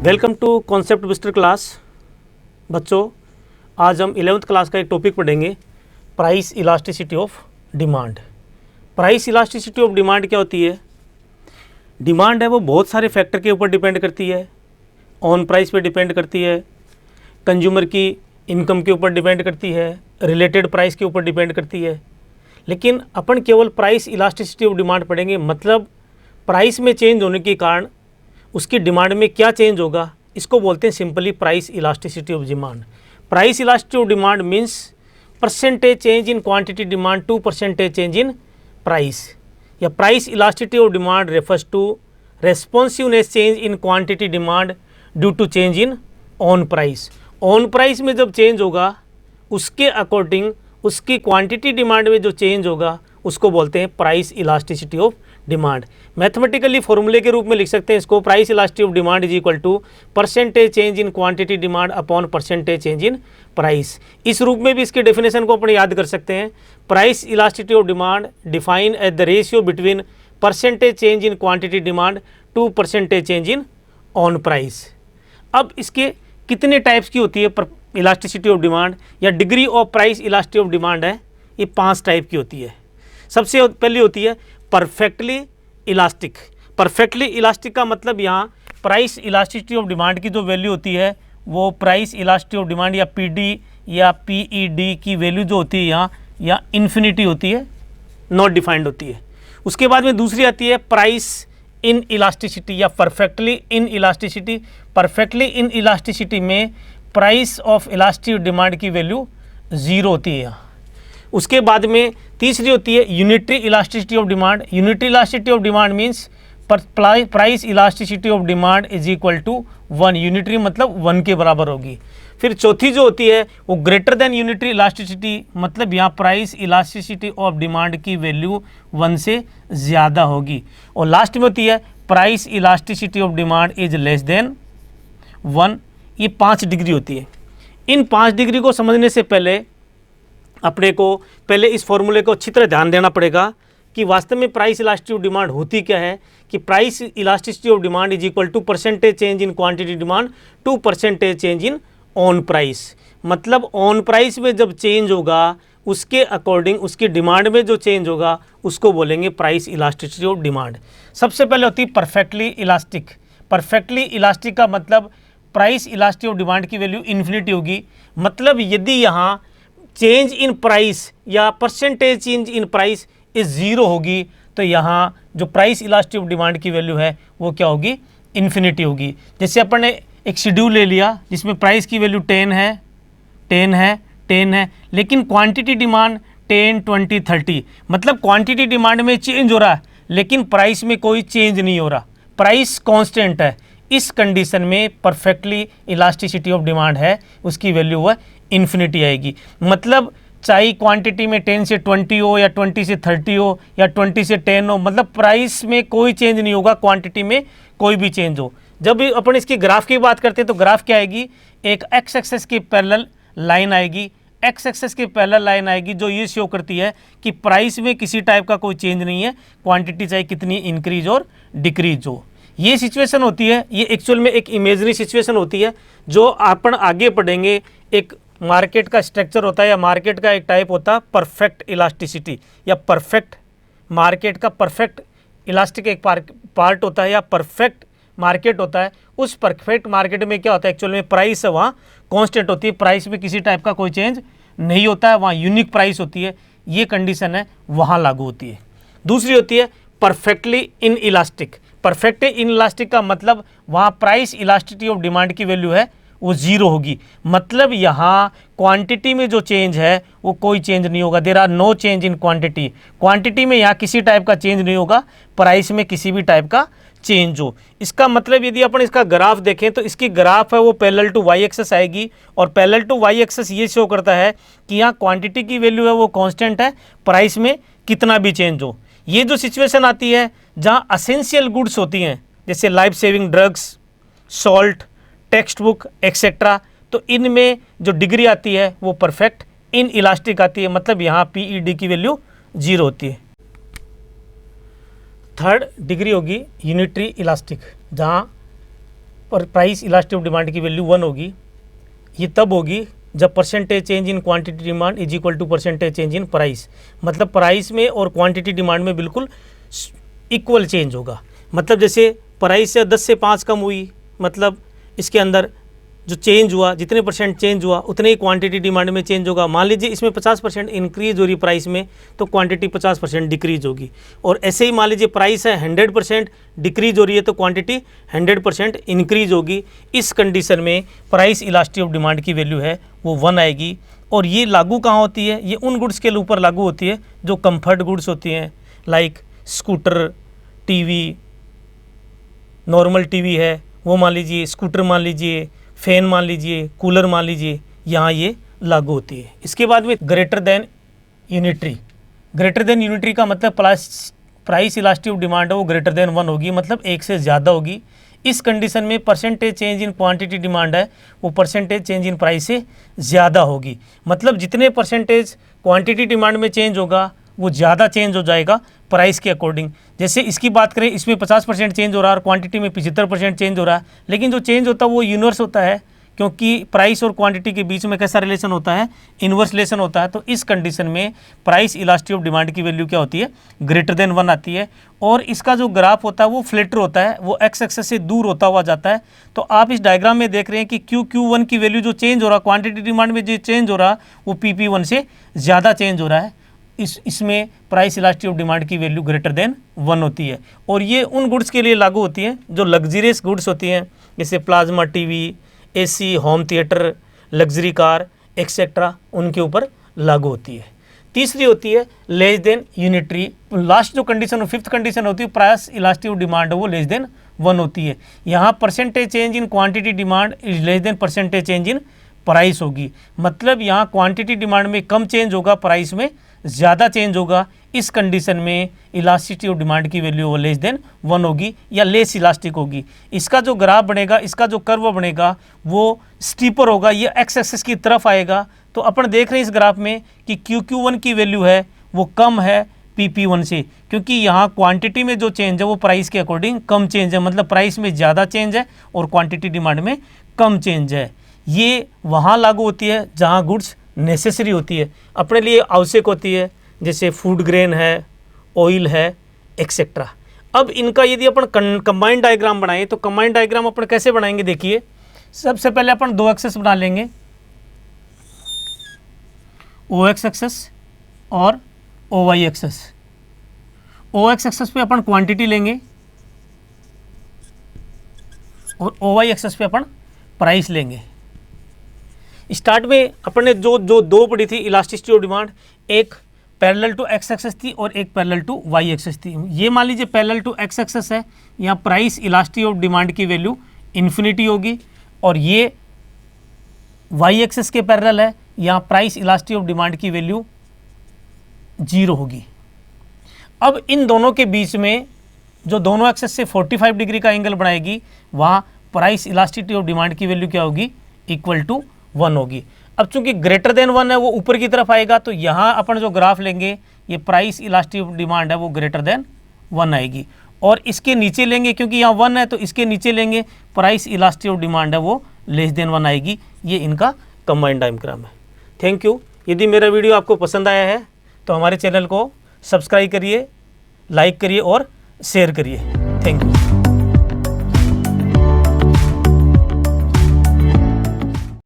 Welcome to concept booster class. बच्चों, आज हम 11th क्लास का एक टॉपिक पढ़ेंगे, price elasticity of demand. Price elasticity of demand क्या होती है? डिमांड है वो बहुत सारे फैक्टर के ऊपर डिपेंड करती है। ऑन प्राइस पे डिपेंड करती है, कंज्यूमर की इनकम के ऊपर डिपेंड करती है, रिलेटेड प्राइस के ऊपर डिपेंड करती है। लेकिन अपन केवल प्राइस इलास्टिसिटी ऑफ डिमांड पढ़ेंगे, मतलब प्राइस में चेंज होने के कारण उसकी डिमांड में क्या चेंज होगा, इसको बोलते हैं simply price elasticity of demand. Price elasticity of demand means percentage change in quantity demand to percentage change in price, या price elasticity of demand refers to responsiveness change in quantity demand due to change in on price. On price में जब change होगा उसके according उसकी quantity demand में जो change होगा उसको बोलते हैं price elasticity of demand. Mathematically फॉर्मूले के रूप में लिख सकते हैं इसको, price elasticity of demand is equal to percentage change in quantity demand upon percentage change in price. इस रूप में भी इसके डेफिनेशन को अपने याद कर सकते हैं। Price elasticity of demand define as the ratio between percentage change in quantity demand to percentage change in on price. अब इसके कितने टाइप्स की होती है इलास्टिसिटी ऑफ डिमांड या degree of price elasticity of demand है? ये 5 टाइप की होती है। सबसे पहली होती है परफेक्टली इलास्टिक। परफेक्टली इलास्टिक का मतलब यहाँ प्राइस इलास्टिसिटी ऑफ डिमांड की जो वैल्यू होती है वो प्राइस इलास्टिसिटी ऑफ डिमांड या पीडी या पीईडी की वैल्यू जो होती है यहाँ या इन्फिनिटी होती है, नॉट डिफाइंड होती है। उसके बाद में दूसरी आती है प्राइस इन इलास्टिसिटी या perfectly in elasticity. Perfectly in elasticity में प्राइस ऑफ इलास्टिसिटी डिमांड की वैल्यू 0 होती है यहाँ। उसके बाद में तीसरी होती है unitary elasticity of demand. Unitary elasticity of demand means price elasticity of demand is equal to 1। Unitary मतलब 1 के बराबर होगी। फिर चौथी जो होती है वो ग्रेटर देन यूनिटरी इलास्टिसिटी, मतलब यहाँ प्राइस इलास्टिसिटी ऑफ डिमांड की वैल्यू 1 से ज़्यादा होगी। और लास्ट में होती है price elasticity of demand is less than 1। ये 5 डिग्री होती है। इन 5 डिग्री को समझने से पहले अपने को पहले इस फॉर्मूले को अच्छी तरह ध्यान देना पड़ेगा कि वास्तव में प्राइस इलास्टिसिटी ऑफ डिमांड होती क्या है। कि price elasticity of demand is equal to percentage change in quantity demand to percentage change in on price. मतलब ऑन प्राइस में जब चेंज होगा उसके अकॉर्डिंग उसकी डिमांड में जो चेंज होगा उसको बोलेंगे प्राइस इलास्टिसिटी ऑफ डिमांड। सबसे पहले होती है परफेक्टली इलास्टिक। परफेक्टली इलास्टिक का मतलब प्राइस इलास्टिसिटी ऑफ डिमांड की वैल्यू इन्फिनिटी होगी। मतलब यदि यहाँ चेंज इन प्राइस या percentage change in price is 0 होगी तो यहाँ जो प्राइस इलास्टिसिटी ऑफ डिमांड की वैल्यू है वो क्या होगी? इन्फिनिटी होगी। जैसे अपन ने एक शेड्यूल ले लिया जिसमें प्राइस की वैल्यू 10 है, 10 है, 10 है, लेकिन क्वांटिटी डिमांड 10, 20, 30, मतलब क्वांटिटी डिमांड में चेंज हो रहा है लेकिन प्राइस में कोई चेंज नहीं हो रहा, प्राइस कांस्टेंट है। इस कंडीशन में परफेक्टली इलास्टिसिटी ऑफ डिमांड है उसकी वैल्यू वह इन्फिनिटी आएगी। मतलब चाहे क्वांटिटी में 10 से 20 हो या 20 से 30 हो या 20 से 10 हो, मतलब प्राइस में कोई चेंज नहीं होगा, क्वांटिटी में कोई भी चेंज हो। जब भी अपन इसकी ग्राफ की बात करते हैं तो ग्राफ क्या आएगी? एक एक्स एक्सेस की पैरेलल लाइन आएगी। एक्स एक्सेस की पैरेलल लाइन आएगी जो ये शो करती है कि प्राइस में किसी टाइप का कोई चेंज नहीं है, क्वांटिटी चाहे कितनी इंक्रीज और डिक्रीज हो। ये सिचुएशन होती है, ये एक्चुअल में एक इमेजरी सिचुएशन होती है जो अपन आगे पढ़ेंगे। एक मार्केट का स्ट्रक्चर होता है या मार्केट का एक टाइप होता है परफेक्ट इलास्टिसिटी या परफेक्ट मार्केट का परफेक्ट इलास्टिक एक पार्ट होता है या परफेक्ट मार्केट होता है। उस परफेक्ट मार्केट में क्या होता है? एक्चुअल में प्राइस वहाँ कांस्टेंट होती है, प्राइस में किसी टाइप का कोई चेंज नहीं होता है, वहाँ यूनिक प्राइस होती है। ये कंडीशन है वहाँ लागू होती है। दूसरी होती है perfectly in elastic. Perfect in elastic का मतलब वहाँ प्राइस इलास्टिसिटी ऑफ डिमांड की वैल्यू है वो 0 होगी। मतलब यहाँ क्वांटिटी में जो चेंज है वो कोई चेंज नहीं होगा। There are no change in quantity. Quantity में यहाँ किसी टाइप का चेंज नहीं होगा, प्राइस में किसी भी टाइप का चेंज हो। इसका मतलब यदि अपन इसका ग्राफ देखें तो इसकी ग्राफ है वो पैरेलल टू वाई एक्सेस आएगी और पैरेलल टू वाई एक्सेस ये शो करता है कि यहाँ क्वांटिटी की वैल्यू है वो कांस्टेंट है, प्राइस में कितना भी चेंज हो। ये जो सिचुएशन आती है जहाँ असेंशियल गुड्स होती हैं जैसे life saving drugs, salt, text book etcetera, तो इनमें जो डिग्री आती है वो परफेक्ट इन इलास्टिक आती है। मतलब यहाँ पीईडी की वैल्यू 0 होती है। थर्ड डिग्री होगी यूनिटरी इलास्टिक, जहाँ प्राइस इलास्टिसिटी ऑफ डिमांड की वैल्यू 1 होगी, ये तब होगी जब percentage change in quantity demand is equal to percentage change in price. मतलब प्राइस में और क्वांटिटी डिमांड में बिल्कुल इक्वल चेंज होगा। मतलब जैसे प्राइस से 10 से 5 कम हुई, मतलब इसके अंदर जो चेंज हुआ, जितने परसेंट चेंज हुआ उतने ही क्वांटिटी डिमांड में चेंज होगा। मान लीजिए इसमें 50% इंक्रीज हो रही प्राइस में, तो क्वांटिटी 50% डिक्रीज होगी। और ऐसे ही मान लीजिए प्राइस है 100% डिक्रीज हो रही है, तो क्वांटिटी 100% इंक्रीज होगी। इस कंडीशन में प्राइस इलास्टिसिटी ऑफ डिमांड की वैल्यू है वो 1 आएगी। और ये लागू कहाँ होती है? ये उन गुड्स के ऊपर लागू होती है जो कंफर्ट गुड्स होती हैं, like scooter, TV, normal TV है वो मान लीजिए, स्कूटर मान लीजिए, फैन मान लीजिए, कूलर मान लीजिए, यहाँ ये लागू होती है। इसके बाद में greater than unitary. Greater than unitary का मतलब प्राइस इलास्टिसिटी ऑफ डिमांड है वो ग्रेटर देन 1 होगी, मतलब 1 से ज़्यादा होगी। इस कंडीशन में percentage change in quantity demand है वो परसेंटेज चेंज इन प्राइस से ज़्यादा होगी। मतलब जितने परसेंटेज क्वांटिटी डिमांड में चेंज होगा वो ज़्यादा चेंज हो जाएगा प्राइस के अकॉर्डिंग। जैसे इसकी बात करें, इसमें 50% चेंज हो रहा है और क्वांटिटी में 75% चेंज हो रहा है, लेकिन जो चेंज होता है वो यूनिवर्स होता है, क्योंकि प्राइस और क्वांटिटी के बीच में कैसा रिलेशन होता है? इन्वर्स रिलेशन होता है। तो इस कंडीशन में प्राइस इलास्टिसिटी ऑफ डिमांड की वैल्यू क्या होती है? ग्रेटर देन 1 आती है। और इसका जो ग्राफ होता है वो फ्लैटर होता है, वो एक्स एक्सेस से दूर होता हुआ जाता है। तो आप इस डायग्राम में देख रहे हैं कि Q1 की वैल्यू जो चेंज हो रहा है, क्वांटिटी डिमांड में जो चेंज हो रहा है वो PP1 से ज़्यादा चेंज हो रहा है। इसमें प्राइस इलास्टिसिटी ऑफ डिमांड की वैल्यू ग्रेटर देन 1 होती है। और ये उन गुड्स के लिए लागू होती हैं जो लग्जरियस गुड्स होती हैं, जैसे plasma TV, AC, home theatre, luxury car etcetera, उनके ऊपर लागू होती है। तीसरी होती है लेस देन यूनिटरी। लास्ट जो कंडीशन, 5th कंडीशन होती है प्राइस इलास्टिसिटी ऑफ डिमांड वो लेस देन 1 होती है। यहाँ percentage change in quantity demand is less than percentage change in price होगी। मतलब यहाँ क्वांटिटी डिमांड में कम चेंज होगा, प्राइस में ज़्यादा चेंज होगा। इस कंडीशन में इलास्टिसिटी ऑफ डिमांड की वैल्यू वो लेस देन 1 होगी या लेस इलास्टिक होगी। इसका जो ग्राफ बनेगा, इसका जो कर्व बनेगा वो स्टीपर होगा, ये एक्स एक्सिस की तरफ आएगा। तो अपन देख रहे हैं इस ग्राफ में कि Q1 की वैल्यू है वो कम है PP1 से, क्योंकि यहाँ क्वांटिटी में जो चेंज है वो प्राइस के अकॉर्डिंग कम चेंज है। मतलब प्राइस में ज़्यादा चेंज है और क्वांटिटी डिमांड में कम चेंज है। ये वहाँ लागू होती है जहाँ गुड्स नेसेसरी होती है, अपने लिए आवश्यक होती है, जैसे फूड ग्रेन है, ऑयल है एक्सेट्रा। अब इनका यदि अपन कंबाइंड डायग्राम बनाएं तो कंबाइंड डायग्राम अपन कैसे बनाएंगे? देखिए, सबसे पहले अपन 2 एक्सेस बना लेंगे, OX एक्सेस और OY एक्सेस। OX एक्सेस पे अपन क्वांटिटी लेंगे और OY एक्सेस पे अपन प्राइस लेंगे। स्टार्ट में अपन ने जो दो पढ़ी थी इलास्टिसिटी ऑफ डिमांड, एक पैरेलल टू एक्स एक्सेस थी और एक पैरेलल टू वाई एक्सेस थी। ये मान लीजिए पैरेलल टू एक्स एक्सेस है, यहाँ प्राइस इलास्टिसिटी ऑफ डिमांड की वैल्यू इन्फिनिटी होगी, और ये वाई एक्सेस के पैरेलल है, यहाँ प्राइस इलास्टिसिटी ऑफ डिमांड की वैल्यू 0 होगी। अब इन दोनों के बीच में जो दोनों एक्सेस से 45 डिग्री का एंगल बनाएगी, वहाँ प्राइस इलास्टिसिटी ऑफ डिमांड की वैल्यू क्या होगी? इक्वल टू 1 होगी। अब चूंकि ग्रेटर देन 1 है वो ऊपर की तरफ आएगा, तो यहाँ अपन जो ग्राफ लेंगे ये प्राइस इलास्टिसिटी ऑफ डिमांड है वो ग्रेटर देन 1 आएगी, और इसके नीचे लेंगे क्योंकि यहाँ 1 है तो इसके नीचे लेंगे प्राइस इलास्टिसिटी ऑफ डिमांड है वो लेस देन 1 आएगी। ये इनका कंबाइंड डायग्राम है। Thank you. यदि मेरा वीडियो आपको पसंद आया है तो हमारे चैनल को सब्सक्राइब करिए, लाइक करिए और शेयर करिए। Thank you.